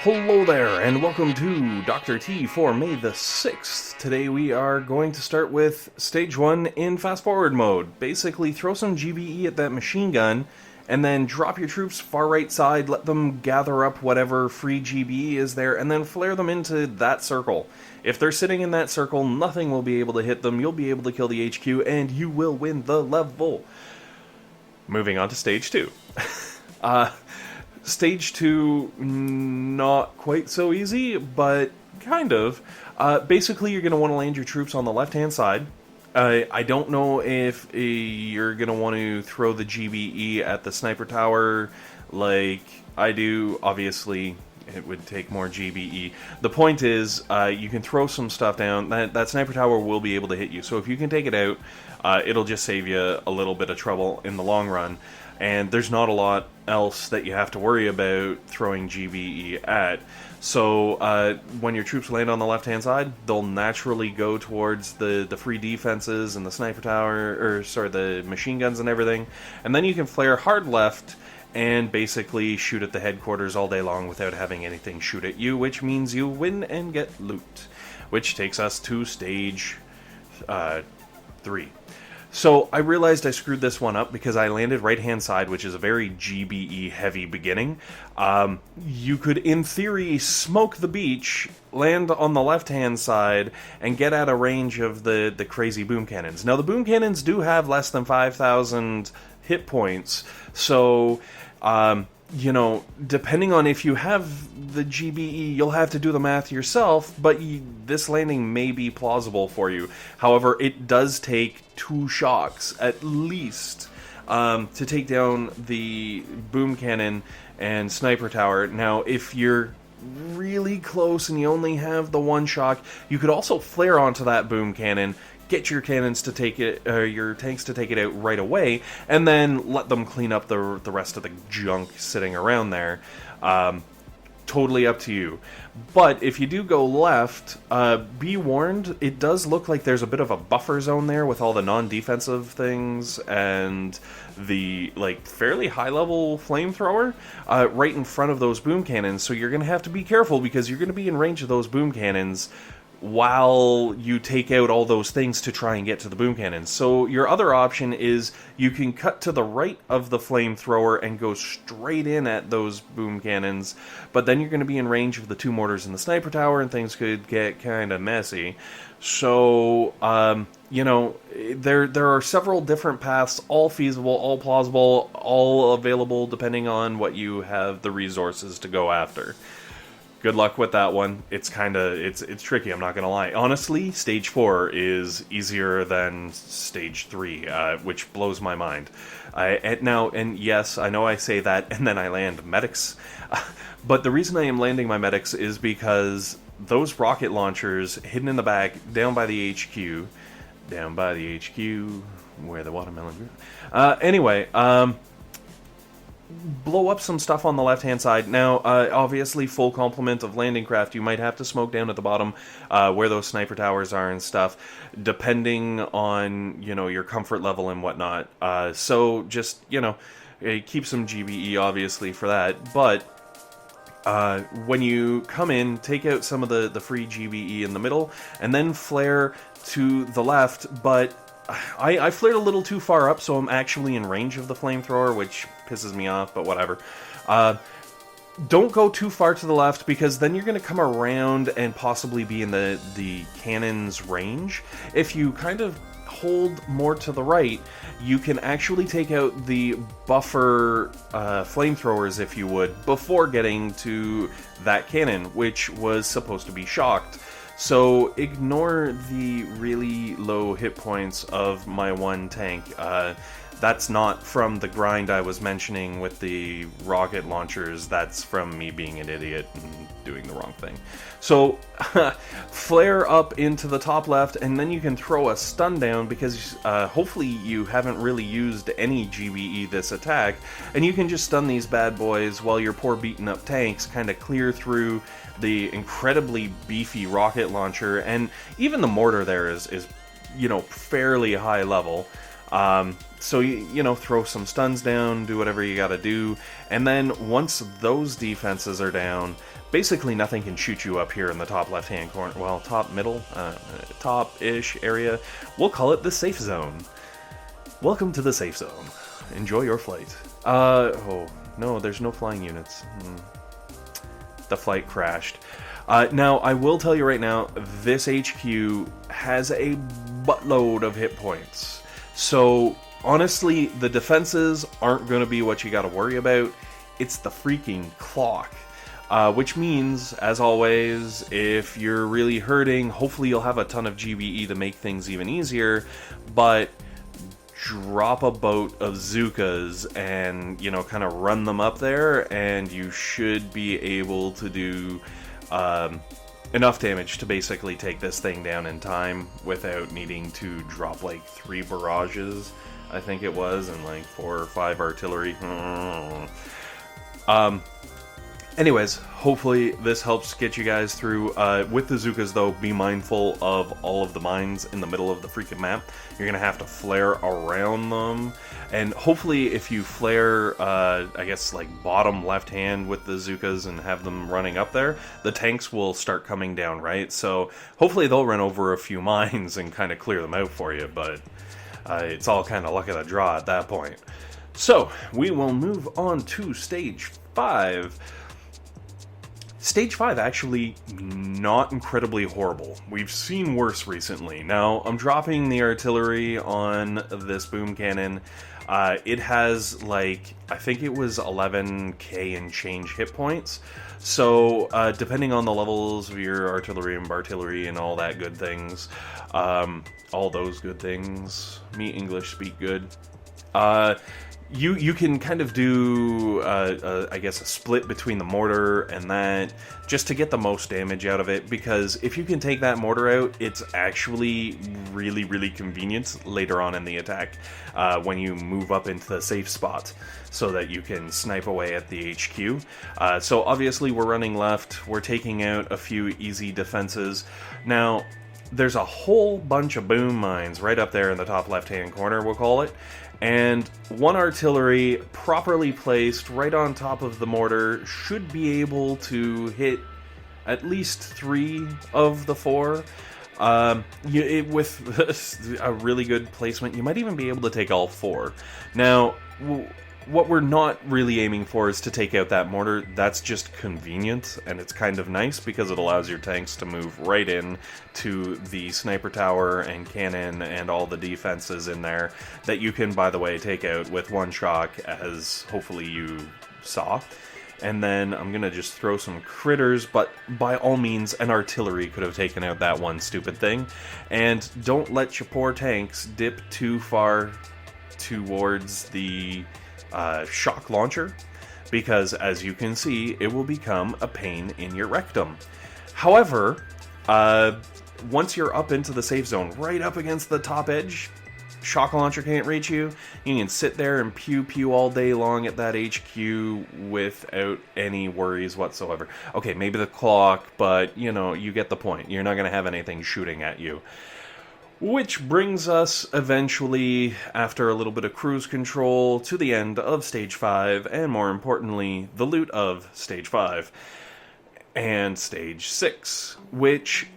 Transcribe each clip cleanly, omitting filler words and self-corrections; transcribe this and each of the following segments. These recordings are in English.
Hello there, and welcome to Dr. T for May the 6th. Today we are going to start with Stage 1 in Fast Forward mode. Basically, throw some GBE at that machine gun, and then drop your troops far right side, let them gather up whatever free GBE is there, and then flare them into that circle. If they're sitting in that circle, nothing will be able to hit them, you'll be able to kill the HQ, and you will win the level. Moving on to Stage 2. Stage 2, not quite so easy, but kind of. Basically, you're going to want to land your troops on the left-hand side. I don't know if you're going to want to throw the GBE at the sniper tower like I do. Obviously, it would take more GBE. The point is, you can throw some stuff down. That sniper tower will be able to hit you. So if you can take it out, it'll just save you a little bit of trouble in the long run. And there's not a lot else that you have to worry about throwing GBE at. So when your troops land on the left-hand side, they'll naturally go towards the free defenses and the sniper tower, or sorry, the machine guns and everything. And then you can flare hard left and basically shoot at the headquarters all day long without having anything shoot at you, which means you win and get loot. Which takes us to Stage 3. So I realized I screwed this one up because I landed right-hand side, which is a very GBE-heavy beginning. You could, in theory, smoke the beach, land on the left-hand side, and get out of range of the crazy boom cannons. Now, the boom cannons do have less than 5,000 hit points, so you know, depending on if you have the GBE, you'll have to do the math yourself, but this landing may be plausible for you. However, it does take 2 shocks, at least, to take down the boom cannon and sniper tower. Now, if you're really close and you only have the 1 shock, you could also flare onto that boom cannon, get your cannons to take it, your tanks to take it out right away, and then let them clean up the rest of the junk sitting around there. Totally up to you. But if you do go left, be warned, it does look like there's a bit of a buffer zone there with all the non-defensive things and the fairly high-level flamethrower right in front of those boom cannons. So you're going to have to be careful because you're going to be in range of those boom cannons while you take out all those things to try and get to the boom cannons. So your other option is you can cut to the right of the flamethrower and go straight in at those boom cannons, but then you're going to be in range of the 2 mortars in the sniper tower and things could get kind of messy. So, you know, there are several different paths, all feasible, all plausible, all available depending on what you have the resources to go after. Good luck with that one. It's it's tricky, I'm not gonna lie. Honestly, Stage 4 is easier than Stage 3, which blows my mind. And yes, I know I say that, and then I land medics. But the reason I am landing my medics is because those rocket launchers hidden in the back, down by the HQ, where the watermelon grew. Anyway, blow up some stuff on the left-hand side. Now, obviously, full complement of landing craft, you might have to smoke down at the bottom where those sniper towers are and stuff, depending on, you know, your comfort level and whatnot. So just, you know, keep some GBE, obviously, for that. But when you come in, take out some of the free GBE in the middle, and then flare to the left, but I flared a little too far up, so I'm actually in range of the flamethrower, which pisses me off, but whatever. Don't go too far to the left, because then you're going to come around and possibly be in the cannon's range. If you kind of hold more to the right, you can actually take out the buffer flamethrowers, if you would, before getting to that cannon, which was supposed to be shocked. So ignore the really low hit points of my 1 tank. That's not from the grind I was mentioning with the rocket launchers. That's from me being an idiot and doing the wrong thing. So flare up into the top left, and then you can throw a stun down because hopefully you haven't really used any GBE this attack, and you can just stun these bad boys while your poor beaten up tanks kind of clear through the incredibly beefy rocket launcher, and even the mortar there is you know, fairly high level. So, you know, throw some stuns down, do whatever you gotta do, and then once those defenses are down, basically nothing can shoot you up here in the top left-hand corner, well, top middle, top-ish area. We'll call it the safe zone. Welcome to the safe zone. Enjoy your flight. Oh, no, there's no flying units. The flight crashed. Now, I will tell you right now, this HQ has a buttload of hit points. So, honestly, the defenses aren't going to be what you got to worry about. It's the freaking clock. Which means, as always, if you're really hurting, hopefully you'll have a ton of GBE to make things even easier, but drop a boat of Zookas and, you know, kind of run them up there, and you should be able to do enough damage to basically take this thing down in time without needing to drop like 3 barrages, I think it was, and like 4 or 5 artillery. Anyways, hopefully this helps get you guys through. With the Zookas, though, be mindful of all of the mines in the middle of the freaking map. You're going to have to flare around them. And hopefully if you flare, I guess, like bottom left hand with the Zookas and have them running up there, the tanks will start coming down, right? So hopefully they'll run over a few mines and kind of clear them out for you, but it's all kind of luck of the draw at that point. So, we will move on to Stage 5. Stage 5 actually not incredibly horrible. We've seen worse recently. Now, I'm dropping the artillery on this boom cannon. It has, like, I think it was 11k and change hit points. So, depending on the levels of your artillery and bartillery and all that good things, all those good things, me English speak good, you can kind of do, I guess, a split between the mortar and that, just to get the most damage out of it, because if you can take that mortar out, it's actually really, really convenient later on in the attack, when you move up into the safe spot, so that you can snipe away at the HQ. So obviously we're running left, we're taking out a few easy defenses. Now, there's a whole bunch of boom mines right up there in the top left-hand corner, we'll call it, and one artillery properly placed right on top of the mortar should be able to hit at least 3 of the 4. With a really good placement, you might even be able to take all 4. Now, what we're not really aiming for is to take out that mortar. That's just convenient, and it's kind of nice because it allows your tanks to move right in to the sniper tower and cannon and all the defenses in there that you can, by the way, take out with one shock, as hopefully you saw. And then I'm gonna just throw some critters, but by all means, an artillery could have taken out that one stupid thing. And don't let your poor tanks dip too far towards the shock launcher, because as you can see, it will become a pain in your rectum. However, once you're up into the safe zone, right up against the top edge, shock launcher can't reach you. You can sit there and pew all day long at that HQ without any worries whatsoever. Okay, maybe the clock, but you know, you get the point. You're not going to have anything shooting at you. Which brings us eventually, after a little bit of cruise control, to the end of Stage 5, and more importantly, the loot of Stage 5. And Stage 6, which,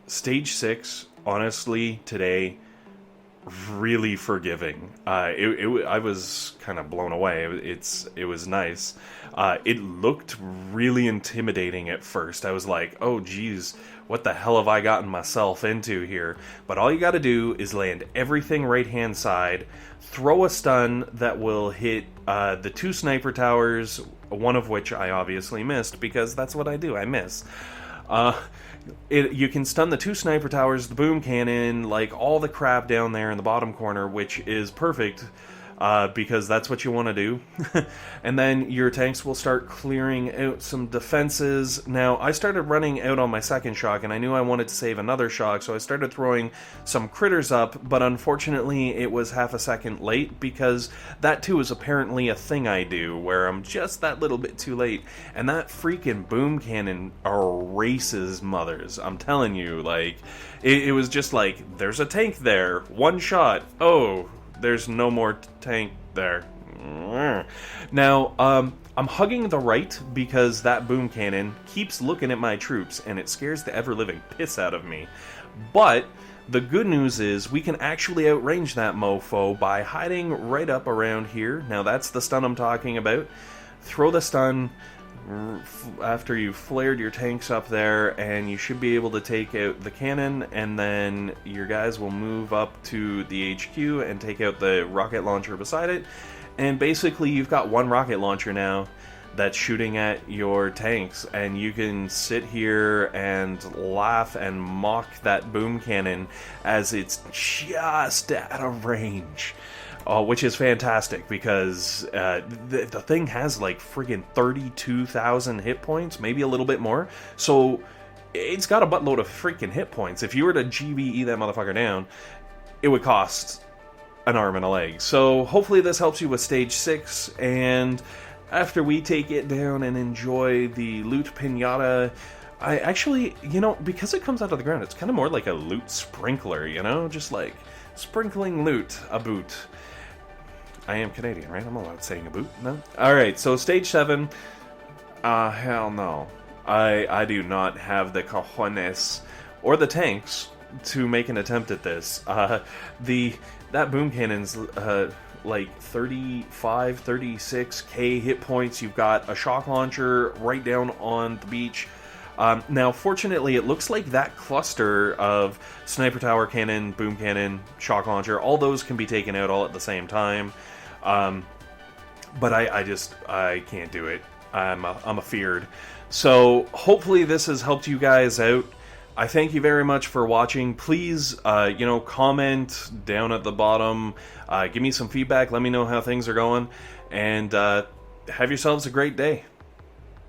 Stage 6, honestly, today, really forgiving. I was kind of blown away. It was nice. It looked really intimidating at first. I was like, oh geez, what the hell have I gotten myself into here? But all you gotta do is land everything right hand side, throw a stun that will hit the 2 sniper towers, one of which I obviously missed, because that's what I do, I miss. You can stun the 2 sniper towers, the boom cannon, like all the crap down there in the bottom corner, which is perfect because that's what you want to do. And then your tanks will start clearing out some defenses. Now, I started running out on my second shock, and I knew I wanted to save another shock, so I started throwing some critters up, but unfortunately it was half a second late, because that too is apparently a thing I do, where I'm just that little bit too late, and that freaking boom cannon erases mothers. I'm telling you, like, it was just like, there's a tank there, one shot, oh, there's no more tank there. Now, I'm hugging the right because that boom cannon keeps looking at my troops and it scares the ever-living piss out of me. But the good news is we can actually outrange that mofo by hiding right up around here. Now that's the stun I'm talking about. Throw the stun after you've flared your tanks up there, and you should be able to take out the cannon, and then your guys will move up to the HQ and take out the rocket launcher beside it. And basically you've got one rocket launcher now that's shooting at your tanks, and you can sit here and laugh and mock that boom cannon as it's just out of range. Which is fantastic, because the thing has like friggin' 32,000 hit points, maybe a little bit more. So it's got a buttload of freaking hit points. If you were to GBE that motherfucker down, it would cost an arm and a leg. So hopefully this helps you with stage 6, and after we take it down and enjoy the loot pinata, I actually, you know, because it comes out of the ground, it's kind of more like a loot sprinkler, you know, just like sprinkling loot a boot. I am Canadian, right? I'm allowed saying a boot, no? Alright, so stage 7, hell no. I do not have the cojones or the tanks to make an attempt at this. That boom cannon's like 35, 36k hit points. You've got a shock launcher right down on the beach. Now, fortunately, it looks like that cluster of sniper tower cannon, boom cannon, shock launcher, all those can be taken out all at the same time. But I can't do it. I'm afeared. So hopefully this has helped you guys out. I thank you very much for watching. Please, comment down at the bottom. Give me some feedback. Let me know how things are going. And have yourselves a great day.